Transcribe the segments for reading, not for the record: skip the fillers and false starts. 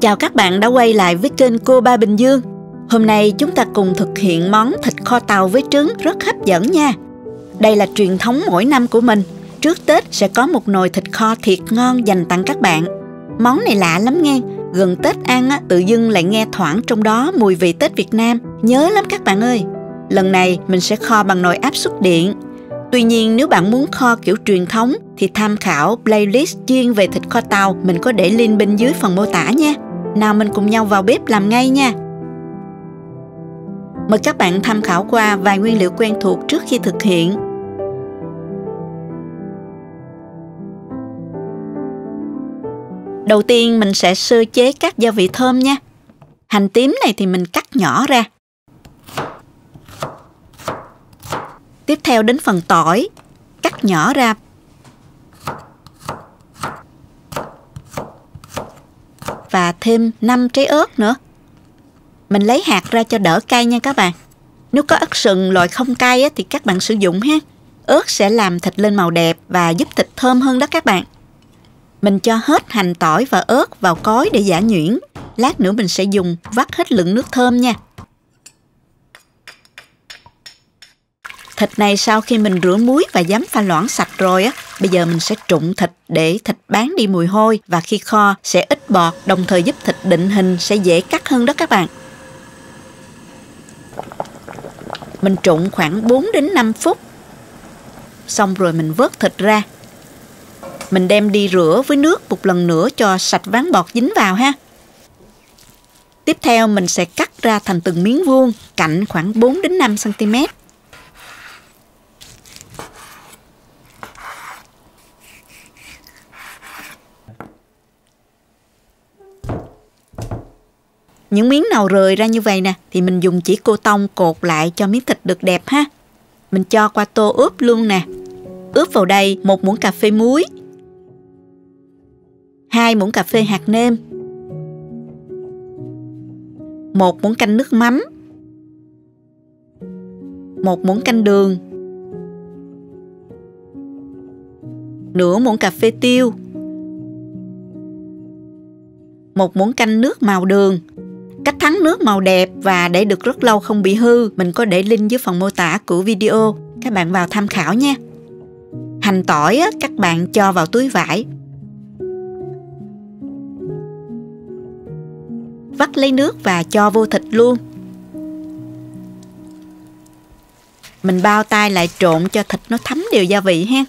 Chào các bạn đã quay lại với kênh Cô Ba Bình Dương. Hôm nay chúng ta cùng thực hiện món thịt kho tàu với trứng rất hấp dẫn nha. Đây là truyền thống mỗi năm của mình. Trước Tết sẽ có một nồi thịt kho thiệt ngon dành tặng các bạn. Món này lạ lắm nghe. Gần Tết ăn tự dưng lại nghe thoảng trong đó mùi vị Tết Việt Nam. Nhớ lắm các bạn ơi. Lần này mình sẽ kho bằng nồi áp suất điện. Tuy nhiên nếu bạn muốn kho kiểu truyền thống thì tham khảo playlist chuyên về thịt kho tàu, mình có để link bên dưới phần mô tả nha. Nào mình cùng nhau vào bếp làm ngay nha. Mời các bạn tham khảo qua vài nguyên liệu quen thuộc trước khi thực hiện. Đầu tiên mình sẽ sơ chế các gia vị thơm nha. Hành tím này thì mình cắt nhỏ ra. Tiếp theo đến phần tỏi, cắt nhỏ ra. Và thêm 5 trái ớt nữa. Mình lấy hạt ra cho đỡ cay nha các bạn. Nếu có ớt sừng loại không cay thì các bạn sử dụng ha. Ớt sẽ làm thịt lên màu đẹp và giúp thịt thơm hơn đó các bạn. Mình cho hết hành tỏi và ớt vào cối để giã nhuyễn. Lát nữa mình sẽ dùng vắt hết lượng nước thơm nha. Thịt này sau khi mình rửa muối và giấm pha loãng sạch rồi bây giờ mình sẽ trụng thịt để thịt bán đi mùi hôi và khi kho sẽ ít bọt, đồng thời giúp thịt định hình sẽ dễ cắt hơn đó các bạn. Mình trụng khoảng 4 đến 5 phút. Xong rồi mình vớt thịt ra. Mình đem đi rửa với nước một lần nữa cho sạch ván bọt dính vào ha. Tiếp theo mình sẽ cắt ra thành từng miếng vuông, cạnh khoảng 4 đến 5 cm. Những miếng nào rời ra như vậy nè thì mình dùng chỉ cô tông cột lại cho miếng thịt được đẹp ha. Mình cho qua tô ướp luôn nè. Ướp vào đây 1 muỗng cà phê muối, 2 muỗng cà phê hạt nêm, 1 muỗng canh nước mắm, 1 muỗng canh đường, nửa muỗng cà phê tiêu, 1 muỗng canh nước màu đường. Cách thắng nước màu đẹp và để được rất lâu không bị hư, mình có để link dưới phần mô tả của video. Các bạn vào tham khảo nha. Hành tỏi các bạn cho vào túi vải. Vắt lấy nước và cho vô thịt luôn. Mình bao tay lại trộn cho thịt nó thấm đều gia vị ha.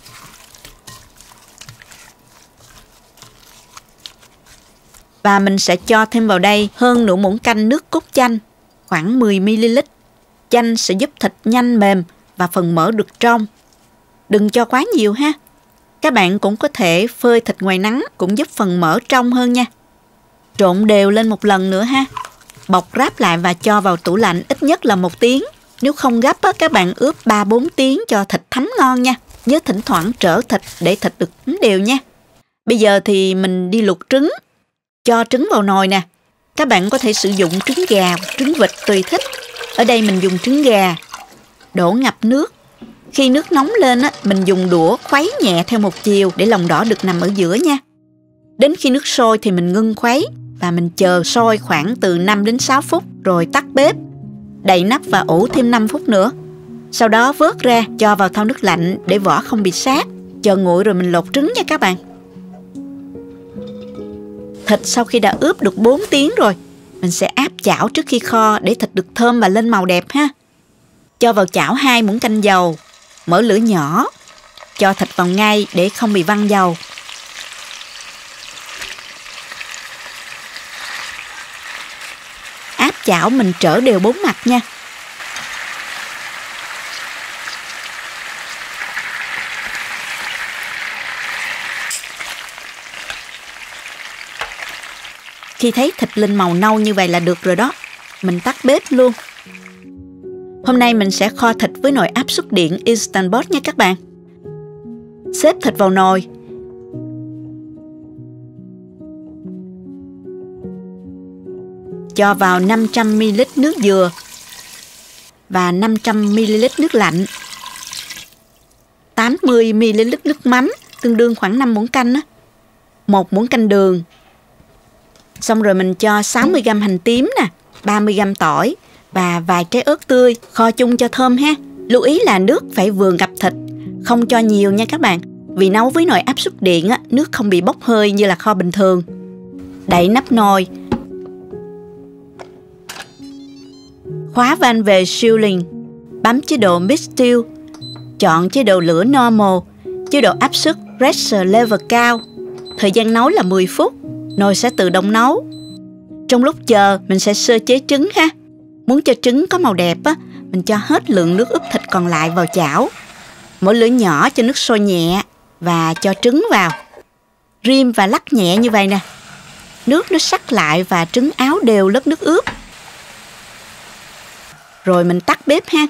Và mình sẽ cho thêm vào đây hơn nửa muỗng canh nước cốt chanh, khoảng 10 ml. Chanh sẽ giúp thịt nhanh mềm và phần mỡ được trong. Đừng cho quá nhiều ha. Các bạn cũng có thể phơi thịt ngoài nắng, cũng giúp phần mỡ trong hơn nha. Trộn đều lên một lần nữa ha. Bọc ráp lại và cho vào tủ lạnh ít nhất là 1 tiếng. Nếu không gấp các bạn ướp 3-4 tiếng cho thịt thấm ngon nha. Nhớ thỉnh thoảng trở thịt để thịt được thấm đều nha. Bây giờ thì mình đi luộc trứng. Cho trứng vào nồi nè. Các bạn có thể sử dụng trứng gà, trứng vịt tùy thích. Ở đây mình dùng trứng gà. Đổ ngập nước. Khi nước nóng lên mình dùng đũa khuấy nhẹ theo một chiều để lòng đỏ được nằm ở giữa nha. Đến khi nước sôi thì mình ngưng khuấy và mình chờ sôi khoảng từ 5 đến 6 phút rồi tắt bếp. Đậy nắp và ủ thêm 5 phút nữa. Sau đó vớt ra cho vào thau nước lạnh để vỏ không bị sát. Chờ nguội rồi mình lột trứng nha các bạn. Thịt sau khi đã ướp được 4 tiếng rồi, mình sẽ áp chảo trước khi kho để thịt được thơm và lên màu đẹp ha. Cho vào chảo 2 muỗng canh dầu, mở lửa nhỏ, cho thịt vào ngay để không bị văng dầu. Áp chảo mình trở đều 4 mặt nha. Khi thấy thịt lên màu nâu như vậy là được rồi đó. Mình tắt bếp luôn. Hôm nay mình sẽ kho thịt với nồi áp suất điện Instant Pot nha các bạn. Xếp thịt vào nồi. Cho vào 500 ml nước dừa và 500 ml nước lạnh. 80 ml nước mắm, tương đương khoảng 5 muỗng canh 1 muỗng canh đường, Xong rồi mình cho 60g hành tím nè, 30g tỏi và vài trái ớt tươi, kho chung cho thơm ha. Lưu ý là nước phải vừa ngập thịt, không cho nhiều nha các bạn. Vì nấu với nồi áp suất điện á, nước không bị bốc hơi như là kho bình thường. Đậy nắp nồi, khóa van về sealing, bấm chế độ mix stew, chọn chế độ lửa normal, chế độ áp suất pressure level cao. Thời gian nấu là 10 phút, nồi sẽ tự động nấu. Trong lúc chờ, mình sẽ sơ chế trứng ha. Muốn cho trứng có màu đẹp á, mình cho hết lượng nước ướp thịt còn lại vào chảo. Mở lửa nhỏ cho nước sôi nhẹ và cho trứng vào. Rim và lắc nhẹ như vậy nè. Nước nó sắc lại và trứng áo đều lớp nước ướp. Rồi mình tắt bếp ha.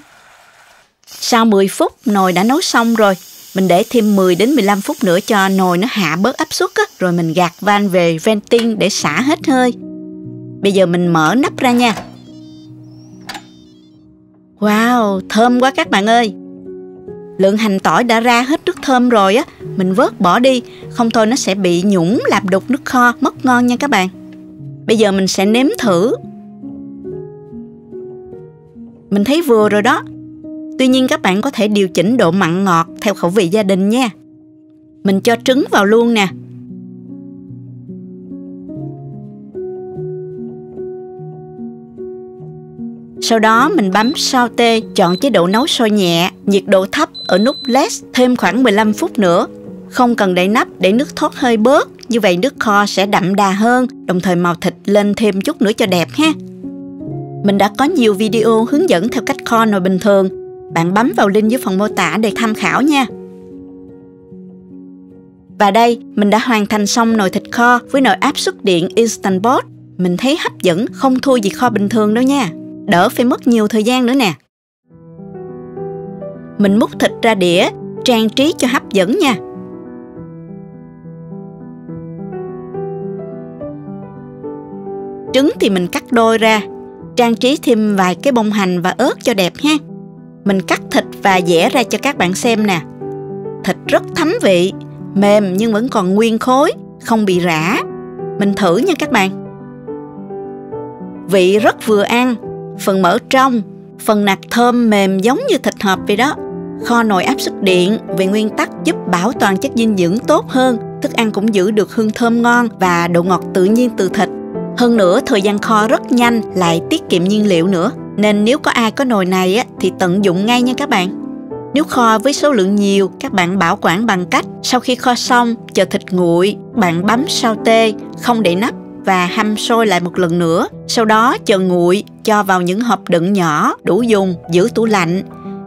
Sau 10 phút nồi đã nấu xong rồi. Mình để thêm 10 đến 15 phút nữa cho nồi nó hạ bớt áp suất á. Rồi mình gạt van về venting để xả hết hơi. Bây giờ mình mở nắp ra nha. Wow, thơm quá các bạn ơi. Lượng hành tỏi đã ra hết nước thơm rồi á. Mình vớt bỏ đi, không thôi nó sẽ bị nhũng lạp đục nước kho, mất ngon nha các bạn. Bây giờ mình sẽ nếm thử. Mình thấy vừa rồi đó. Tuy nhiên các bạn có thể điều chỉnh độ mặn ngọt theo khẩu vị gia đình nha. Mình cho trứng vào luôn nè. Sau đó mình bấm saute, chọn chế độ nấu sôi nhẹ, nhiệt độ thấp ở nút less thêm khoảng 15 phút nữa. Không cần đậy nắp để nước thoát hơi bớt, như vậy nước kho sẽ đậm đà hơn, đồng thời màu thịt lên thêm chút nữa cho đẹp ha. Mình đã có nhiều video hướng dẫn theo cách kho nồi bình thường. Bạn bấm vào link dưới phần mô tả để tham khảo nha. Và đây, mình đã hoàn thành xong nồi thịt kho với nồi áp suất điện Instant Pot. Mình thấy hấp dẫn, không thua gì kho bình thường đâu nha. Đỡ phải mất nhiều thời gian nữa nè. Mình múc thịt ra đĩa, trang trí cho hấp dẫn nha. Trứng thì mình cắt đôi ra, trang trí thêm vài cái bông hành và ớt cho đẹp ha. Mình cắt thịt và vẽ ra cho các bạn xem nè. Thịt rất thấm vị, mềm nhưng vẫn còn nguyên khối, không bị rã. Mình thử nha các bạn. Vị rất vừa ăn, phần mỡ trong, phần nạc thơm mềm giống như thịt hộp vậy đó. Kho nồi áp suất điện về nguyên tắc giúp bảo toàn chất dinh dưỡng tốt hơn, thức ăn cũng giữ được hương thơm ngon và độ ngọt tự nhiên từ thịt. Hơn nữa thời gian kho rất nhanh, lại tiết kiệm nhiên liệu nữa. Nên nếu có ai có nồi này á, thì tận dụng ngay nha các bạn. Nếu kho với số lượng nhiều, các bạn bảo quản bằng cách sau khi kho xong, chờ thịt nguội, bạn bấm saute, không để nắp và hâm sôi lại một lần nữa. Sau đó chờ nguội, cho vào những hộp đựng nhỏ, đủ dùng, giữ tủ lạnh.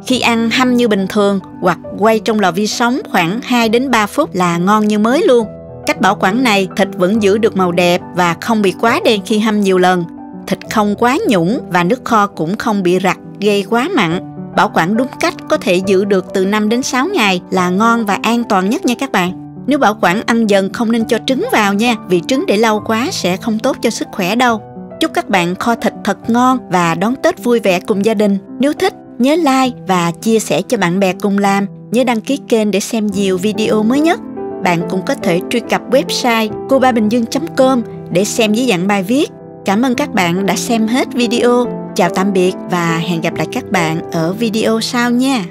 Khi ăn hâm như bình thường hoặc quay trong lò vi sóng khoảng 2 đến 3 phút là ngon như mới luôn. Cách bảo quản này, thịt vẫn giữ được màu đẹp và không bị quá đen khi hâm nhiều lần. Thịt không quá nhũng và nước kho cũng không bị rặt, gây quá mặn. Bảo quản đúng cách có thể giữ được từ 5 đến 6 ngày là ngon và an toàn nhất nha các bạn. Nếu bảo quản ăn dần không nên cho trứng vào nha, vì trứng để lâu quá sẽ không tốt cho sức khỏe đâu. Chúc các bạn kho thịt thật ngon và đón Tết vui vẻ cùng gia đình. Nếu thích, nhớ like và chia sẻ cho bạn bè cùng làm. Nhớ đăng ký kênh để xem nhiều video mới nhất. Bạn cũng có thể truy cập website cobabinhdương.com để xem dưới dạng bài viết. Cảm ơn các bạn đã xem hết video. Chào tạm biệt và hẹn gặp lại các bạn ở video sau nha.